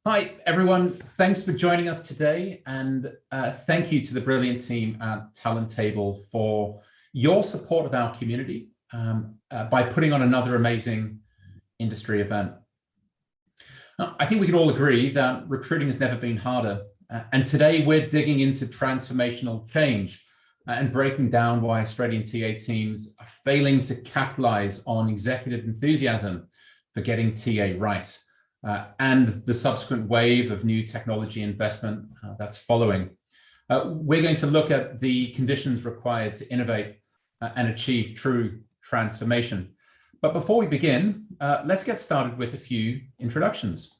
Hi, everyone. Thanks for joining us today. And thank you to the brilliant team at Talent Table for your support of our community by putting on another amazing industry event. I think we can all agree that recruiting has never been harder. And today we're digging into transformational change and breaking down why Australian TA teams are failing to capitalize on executive enthusiasm for getting TA right. And the subsequent wave of new technology investment that's following. We're going to look at the conditions required to innovate and achieve true transformation. But before we begin, let's get started with a few introductions.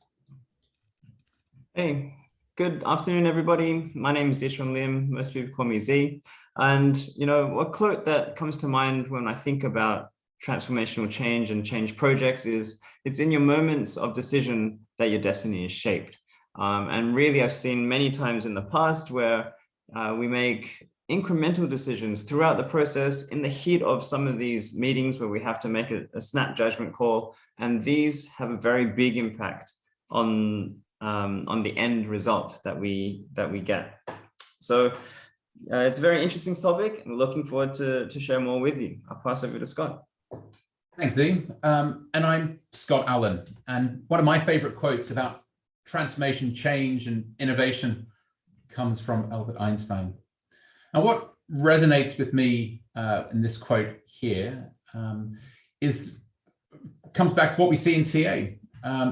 Hey, good afternoon, everybody. My name is ZiChuan Lim. Most people call me Z. And, a quote that comes to mind when I think about transformational change and change projects is, it's in your moments of decision that your destiny is shaped. And really, I've seen many times in the past where we make incremental decisions throughout the process in the heat of some of these meetings where we have to make a snap judgment call. And these have a very big impact on the end result that we get. So it's a very interesting topic. I'm looking forward to share more with you. I'll pass over to Scott. Thanks, Z. And I'm Scott Allan. And one of my favorite quotes about transformation, change, and innovation comes from Albert Einstein. And what resonates with me in this quote here comes back to what we see in TA.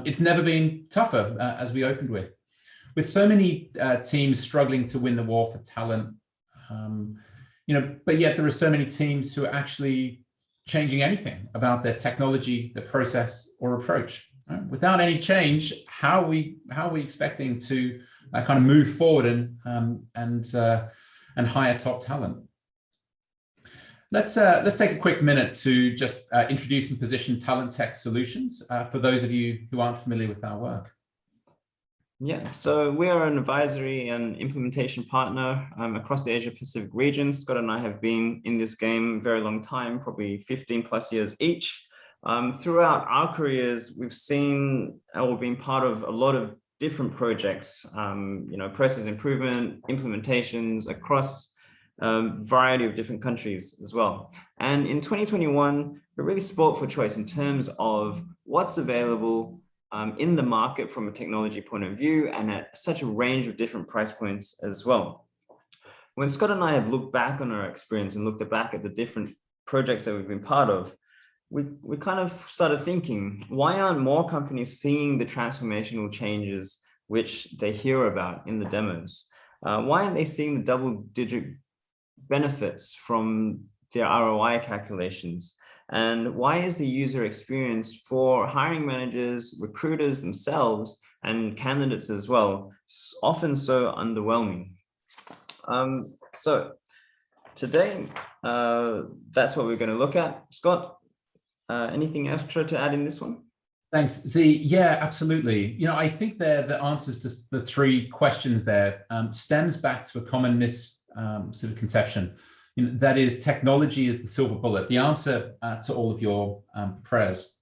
It's never been tougher, as we opened with so many teams struggling to win the war for talent. But yet there are so many teams who are actually changing anything about their technology, the process, or approach. Without any change, how are we expecting to kind of move forward and hire top talent? Let's take a quick minute to just introduce and position Talent Tech Solutions for those of you who aren't familiar with our work. Yeah, so we are an advisory and implementation partner across the Asia Pacific region. Scott and I have been in this game a very long time, probably 15 plus years each. Throughout our careers, we've seen or been part of a lot of different projects, process improvement, implementations across a variety of different countries as well. And in 2021, we really spoke for choice in terms of what's available in the market from a technology point of view and at such a range of different price points as well. When Scott and I have looked back on our experience and looked back at the different projects that we've been part of, we kind of started thinking, why aren't more companies seeing the transformational changes which they hear about in the demos? Why aren't they seeing the double-digit benefits from their ROI calculations? And why is the user experience for hiring managers, recruiters themselves, and candidates as well often so underwhelming? So today, that's what we're going to look at. Scott, anything extra to add in this one? Thanks, Z. Yeah, absolutely. I think the answers to the three questions there stems back to a common misconception. That is, technology is the silver bullet, the answer to all of your prayers.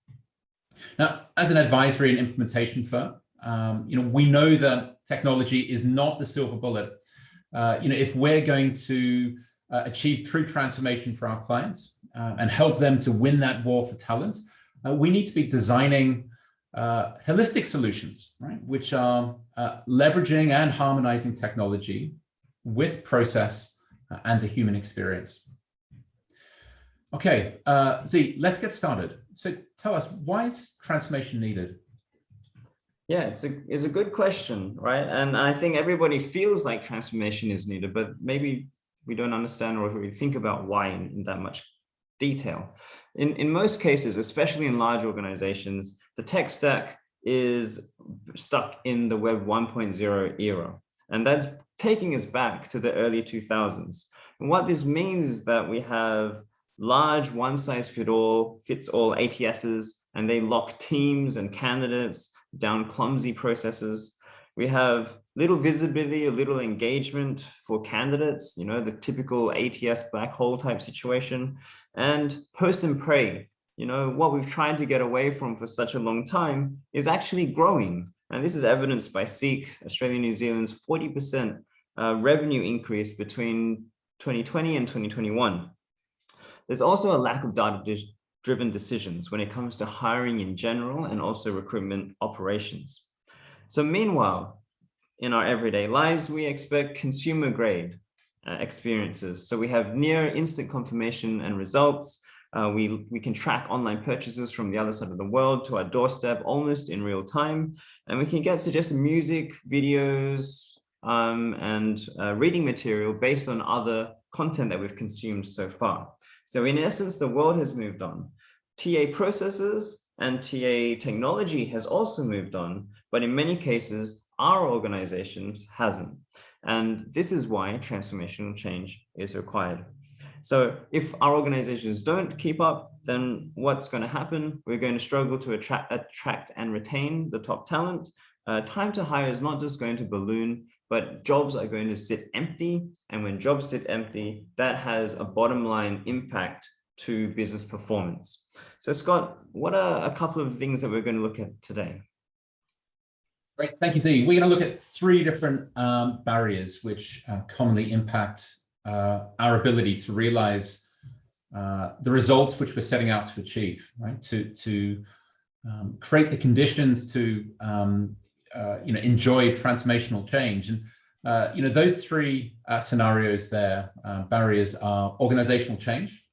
Now, as an advisory and implementation firm, we know that technology is not the silver bullet. If we're going to achieve true transformation for our clients and help them to win that war for talent, we need to be designing holistic solutions, right, which are leveraging and harmonizing technology with process and the human experience. Okay, Z, let's get started. So tell us, why is transformation needed? Yeah, it's a good question, right? And I think everybody feels like transformation is needed, but maybe we don't understand or really think about why in that much detail. In most cases, especially in large organizations, the tech stack is stuck in the Web 1.0 era. And that's taking us back to the early 2000s. And what this means is that we have large one-size-fits-all ATSs, and they lock teams and candidates down clumsy processes. We have little visibility, a little engagement for candidates, the typical ATS black hole type situation, and post and pray. What we've tried to get away from for such a long time is actually growing. And this is evidenced by SEEK, Australia New Zealand's 40% revenue increase between 2020 and 2021. There's also a lack of data-driven decisions when it comes to hiring in general and also recruitment operations. So meanwhile, in our everyday lives, we expect consumer grade experiences. So we have near instant confirmation and results. We can track online purchases from the other side of the world to our doorstep almost in real time. And we can get suggested music, videos, and reading material based on other content that we've consumed so far. So in essence, the world has moved on. TA processes and TA technology has also moved on, but in many cases, our organizations hasn't. And this is why transformational change is required. So if our organizations don't keep up, then what's going to happen? We're going to struggle to attract and retain the top talent. Time to hire is not just going to balloon, but jobs are going to sit empty. And when jobs sit empty, that has a bottom line impact to business performance. So Scott, what are a couple of things that we're going to look at today? Great, thank you, Z. We're going to look at three different barriers which commonly impact our ability to realize the results which we're setting out to achieve, right? To create the conditions to enjoy transformational change. And those three scenarios there, barriers are organizational change,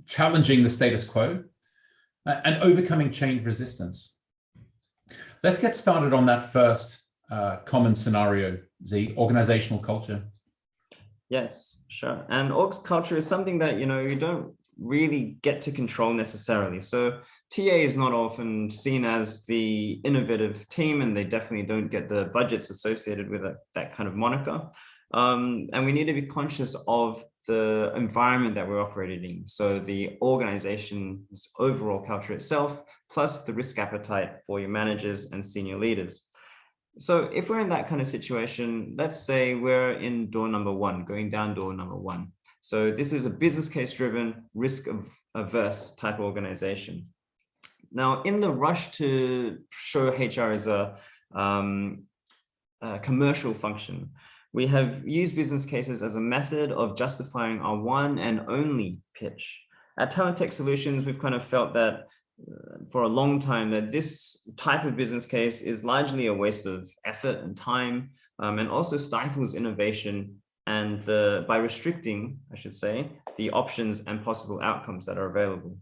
challenging the status quo, and overcoming change resistance. Let's get started on that first common scenario, Z, organizational culture. Yes, sure. And org culture is something that, you don't really get to control necessarily. So TA is not often seen as the innovative team, and they definitely don't get the budgets associated with that kind of moniker. And we need to be conscious of the environment that we're operating in. So the organization's overall culture itself, plus the risk appetite for your managers and senior leaders. So if we're in that kind of situation, let's say we're in door number one, going down door number one. So this is a business case driven, risk averse type organization. Now, in the rush to show HR as a commercial function, we have used business cases as a method of justifying our one and only pitch. At Talent Tech Solutions, we've kind of felt that for a long time that this type of business case is largely a waste of effort and time, and also stifles innovation and by restricting, I should say, the options and possible outcomes that are available.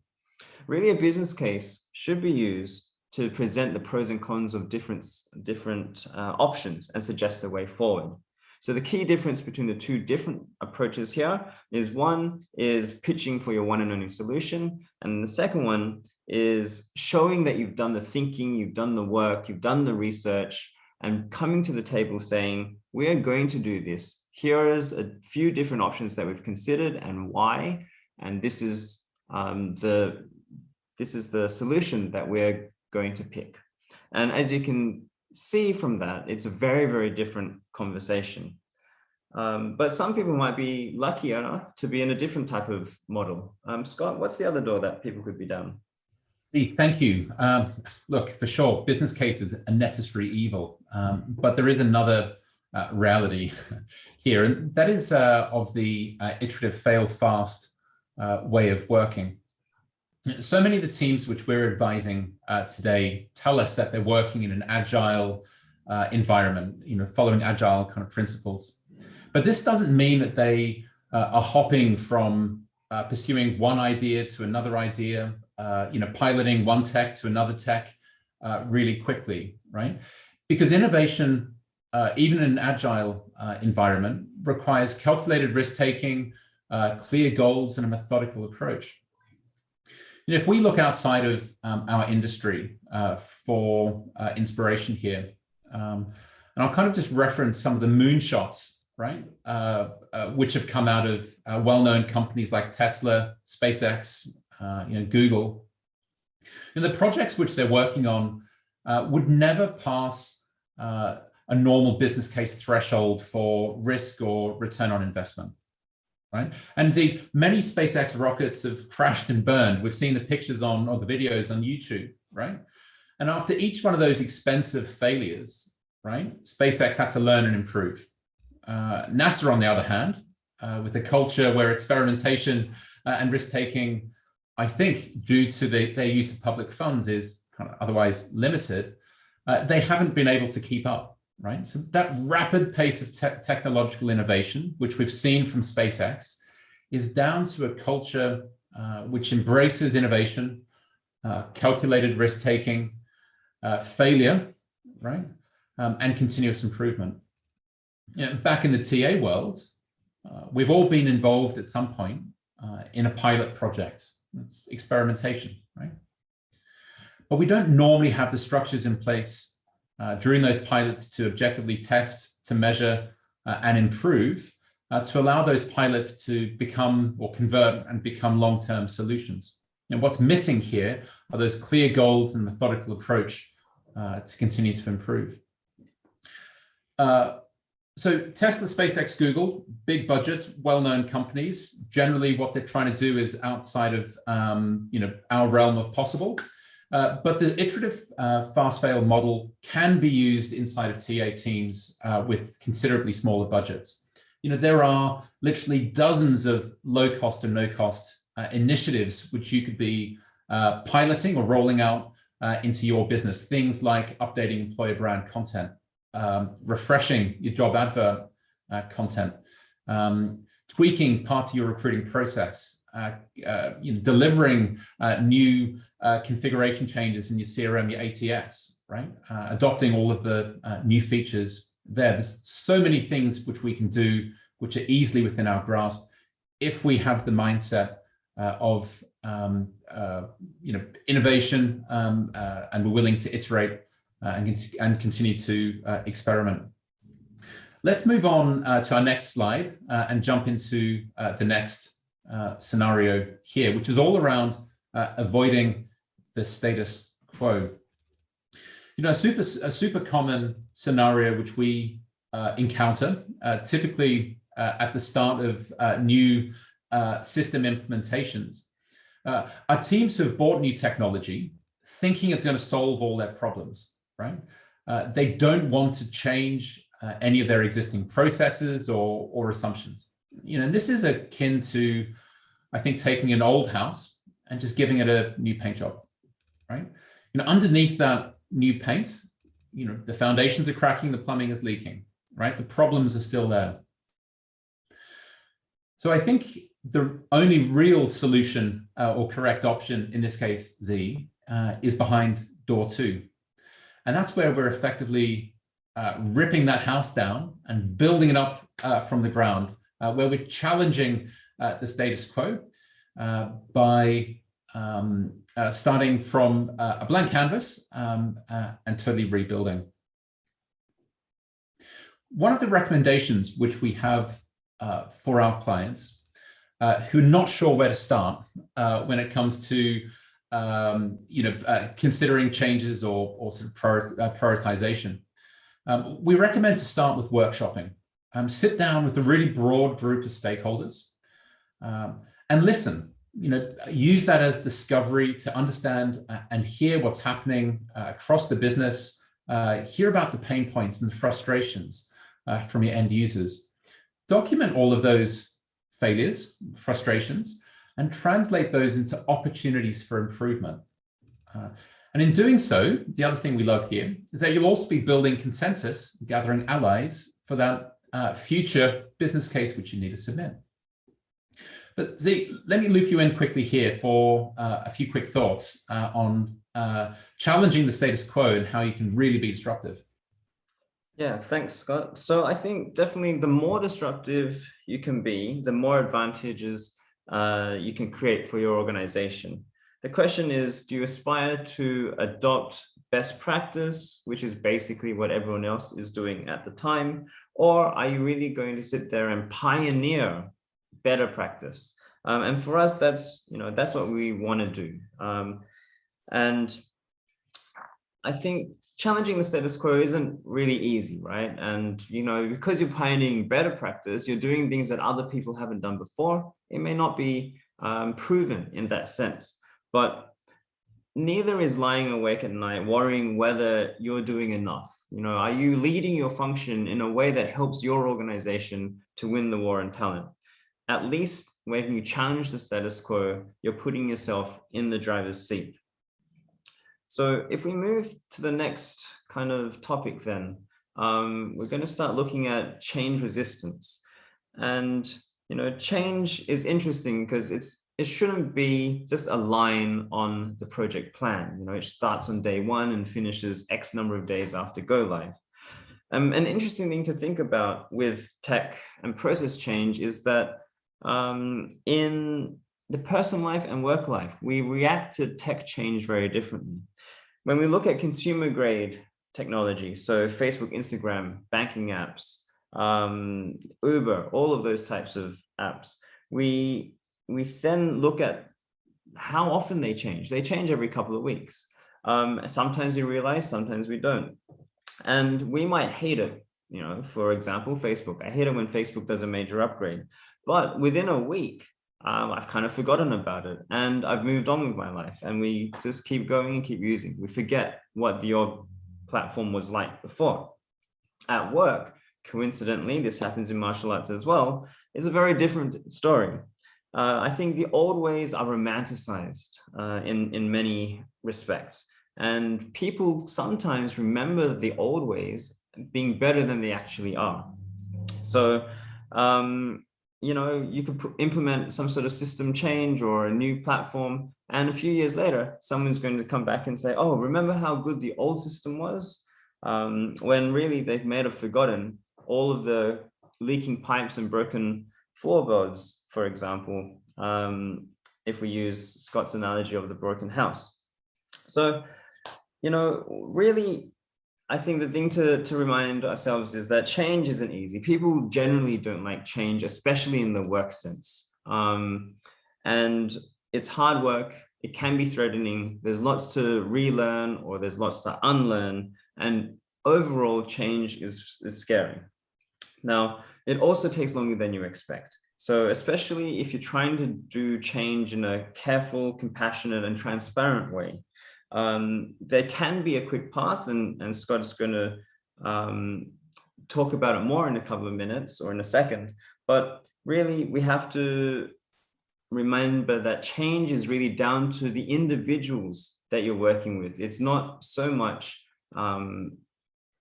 Really, a business case should be used to present the pros and cons of different options and suggest a way forward. So the key difference between the two different approaches here is one is pitching for your one and only solution, and the second one is showing that you've done the thinking, you've done the work, you've done the research, and coming to the table saying, we are going to do this. Here is a few different options that we've considered and why, and this is the solution that we're going to pick. And as you can see from that, it's a very, very different conversation. But some people might be lucky enough to be in a different type of model. Scott, what's the other door that people could be down? Thank you. Look, for sure, business case is a necessary evil, but there is another reality here, and that is of the iterative fail fast way of working. So many of the teams which we're advising today tell us that they're working in an agile environment, following agile kind of principles. But this doesn't mean that they are hopping from pursuing one idea to another idea, piloting one tech to another tech really quickly, right? Because innovation, even in an agile environment, requires calculated risk-taking, clear goals, and a methodical approach. If we look outside of our industry for inspiration here, and I'll kind of just reference some of the moonshots, right, which have come out of well-known companies like Tesla, SpaceX, Google. And the projects which they're working on would never pass a normal business case threshold for risk or return on investment. Right? And indeed, many SpaceX rockets have crashed and burned. We've seen the pictures on the videos on YouTube, right? And after each one of those expensive failures, right, SpaceX had to learn and improve. NASA, on the other hand, with a culture where experimentation and risk-taking, I think, due to their use of public funds is kind of otherwise limited, they haven't been able to keep up, right? So that rapid pace of technological innovation, which we've seen from SpaceX, is down to a culture which embraces innovation, calculated risk-taking, failure, right, and continuous improvement. You know, back in the TA world, we've all been involved at some point in a pilot project. It's experimentation, right? But we don't normally have the structures in place during those pilots to objectively test, to measure, and improve, to allow those pilots to become or convert and become long-term solutions. And what's missing here are those clear goals and methodical approach to continue to improve. So Tesla, SpaceX, Google, big budgets, well-known companies. Generally, what they're trying to do is outside of our realm of possible. But the iterative fast-fail model can be used inside of TA teams with considerably smaller budgets. You know, there are literally dozens of low-cost and no-cost initiatives which you could be piloting or rolling out into your business. Things like updating employer brand content, refreshing your job advert content, tweaking part of your recruiting process, delivering new configuration changes in your CRM, your ATS, right? Adopting all of the new features there. There's so many things which we can do, which are easily within our grasp, if we have the mindset of innovation, and we're willing to iterate and continue to experiment. Let's move on to our next slide and jump into the next scenario here, which is all around avoiding the status quo. You know, a super common scenario which we encounter typically at the start of new system implementations. Our teams have bought new technology thinking it's going to solve all their problems, right? They don't want to change any of their existing processes or assumptions. You know, and this is akin to, I think, taking an old house and just giving it a new paint job, right? You know, underneath that new paint, you know, the foundations are cracking, the plumbing is leaking, right? The problems are still there. So I think the only real solution or correct option in this case, is behind door 2. And that's where we're effectively ripping that house down and building it up from the ground, where we're challenging the status quo by starting from a blank canvas and totally rebuilding. One of the recommendations which we have for our clients who are not sure where to start when it comes to considering changes or sort of prioritization, we recommend to start with workshopping. Sit down with a really broad group of stakeholders and listen. You know, use that as discovery to understand and hear what's happening across the business. Hear about the pain points and the frustrations from your end users. Document all of those failures, frustrations, and translate those into opportunities for improvement. And in doing so, the other thing we love here is that you'll also be building consensus, gathering allies for that future business case which you need to submit. But Z, let me loop you in quickly here for a few quick thoughts on challenging the status quo and how you can really be disruptive. Yeah, thanks, Scott. So I think definitely the more disruptive you can be, the more advantages you can create for your organization. The question is, do you aspire to adopt best practice, which is basically what everyone else is doing at the time, or are you really going to sit there and pioneer better practice? And for us, that's what we want to do. And I think challenging the status quo isn't really easy, right? And, because you're pioneering better practice, you're doing things that other people haven't done before. It may not be proven in that sense, but neither is lying awake at night worrying whether you're doing enough. Are you leading your function in a way that helps your organization to win the war on talent? At least when you challenge the status quo, you're putting yourself in the driver's seat. So if we move to the next kind of topic, then we're going to start looking at change resistance. And change is interesting because it shouldn't be just a line on the project plan. It starts on day one and finishes X number of days after go live. An interesting thing to think about with tech and process change is that in the personal life and work life, we react to tech change very differently. When we look at consumer grade technology, so Facebook, Instagram, banking apps, Uber, all of those types of apps, we then look at how often they change. They change every couple of weeks. Sometimes we realize, sometimes we don't. And we might hate it. For example, Facebook. I hate it when Facebook does a major upgrade. But within a week, I've kind of forgotten about it and I've moved on with my life, and we just keep going and keep using. We forget what the old platform was like before. At work, coincidentally, this happens in martial arts as well, is a very different story. I think the old ways are romanticized in many respects, and people sometimes remember the old ways being better than they actually are. So, you could implement some sort of system change or a new platform, and a few years later, someone's going to come back and say, oh, remember how good the old system was? When really they may have forgotten all of the leaking pipes and broken floorboards, for example, if we use Scott's analogy of the broken house. So, really, I think the thing to remind ourselves is that change isn't easy. People generally don't like change, especially in the work sense. And it's hard work. It can be threatening. There's lots to relearn, or there's lots to unlearn. And overall, change is scary. Now, it also takes longer than you expect. So especially if you're trying to do change in a careful, compassionate, and transparent way, there can be a quick path, and Scott is going to talk about it more in a couple of minutes or in a second. But really, we have to remember that change is really down to the individuals that you're working with. It's not so much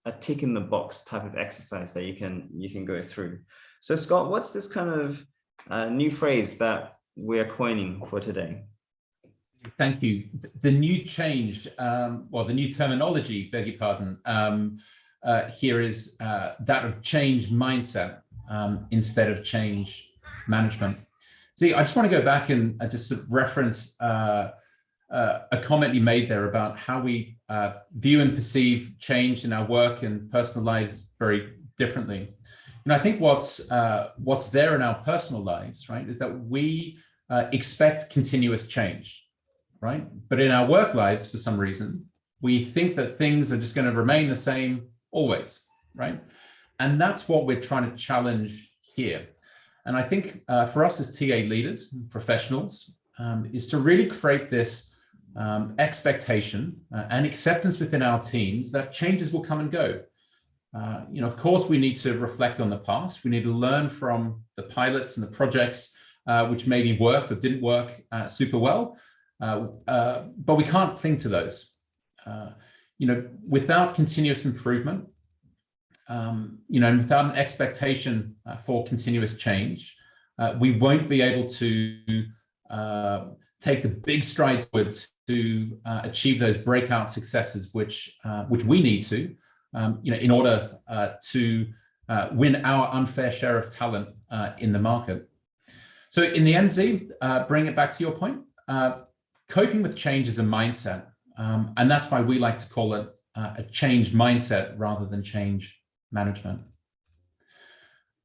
a tick in the box type of exercise that you can go through. So Scott, what's this kind of new phrase that we're coining for today? Thank you. The new change, the new terminology, beg your pardon, here is that of change mindset instead of change management. See, I just want to go back and just sort of reference a comment you made there about how we view and perceive change in our work and personal lives very differently. And I think what's there in our personal lives, right, is that we expect continuous change. Right? But in our work lives, for some reason, we think that things are just going to remain the same always, right? And that's what we're trying to challenge here. And I think for us as TA leaders and professionals is to really create this expectation and acceptance within our teams that changes will come and go. Of course, we need to reflect on the past. We need to learn from the pilots and the projects which maybe worked or didn't work super well. But we can't cling to those. Without continuous improvement, and without an expectation for continuous change, we won't be able to take the big strides forward to achieve those breakout successes, which we need to, in order to win our unfair share of talent in the market. So in the end, Z, bring it back to your point. Coping with change is a mindset, and that's why we like to call it a change mindset rather than change management.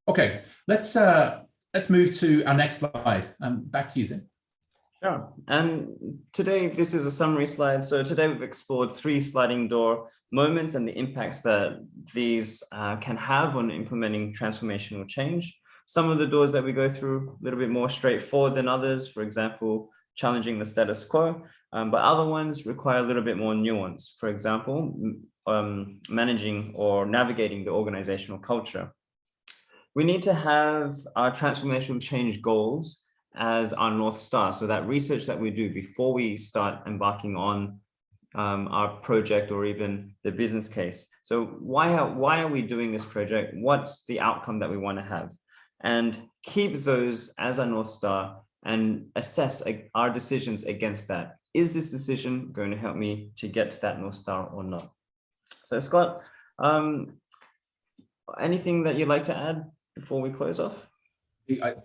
Okay, let's move to our next slide. Back to you, Zin. Sure. And today, this is a summary slide. So today we've explored 3 sliding door moments and the impacts that these can have on implementing transformational change. Some of the doors that we go through a little bit more straightforward than others. For example, challenging the status quo. but other ones require a little bit more nuance. For example, managing or navigating the organizational culture. We need to have our transformational change goals as our North Star. So that research that we do before we start embarking on our project or even the business case. So why are we doing this project? What's the outcome that we want to have? And keep those as our North Star and assess our decisions against that. Is this decision going to help me to get to that North Star or not? So Scott, anything that you'd like to add before we close off?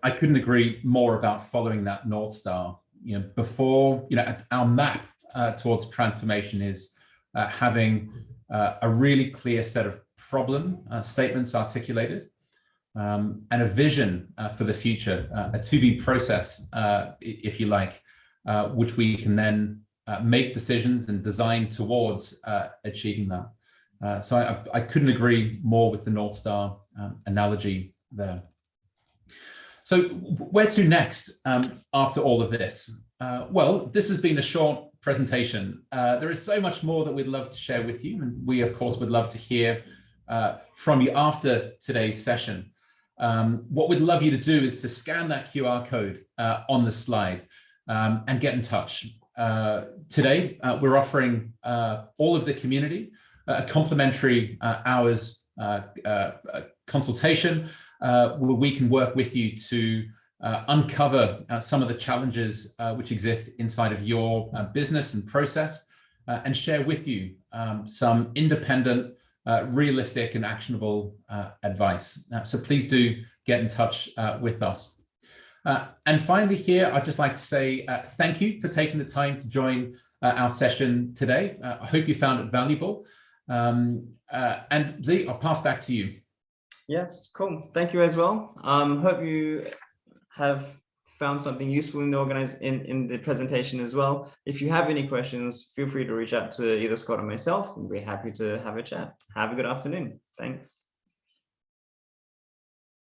I couldn't agree more about following that North Star. Before, our map towards transformation is having a really clear set of problem statements articulated, and a vision for the future, a to-be process, if you like, which we can then make decisions and design towards achieving that. So I couldn't agree more with the North Star analogy there. So where to next after all of this? Well, this has been a short presentation. There is so much more that we'd love to share with you, and we of course would love to hear from you after today's session. What we'd love you to do is to scan that QR code on the slide and get in touch. Today, we're offering all of the community a complimentary hours consultation where we can work with you to uncover some of the challenges which exist inside of your business and process, and share with you some independent, realistic and actionable advice. So please do get in touch with us. And finally here, I'd just like to say thank you for taking the time to join our session today. I hope you found it valuable. And Z, I'll pass back to you. Yes, cool. Thank you as well. Hope you have found something useful in the presentation as well. If you have any questions, feel free to reach out to either Scott or myself, and we're happy to have a chat. Have a good afternoon. Thanks.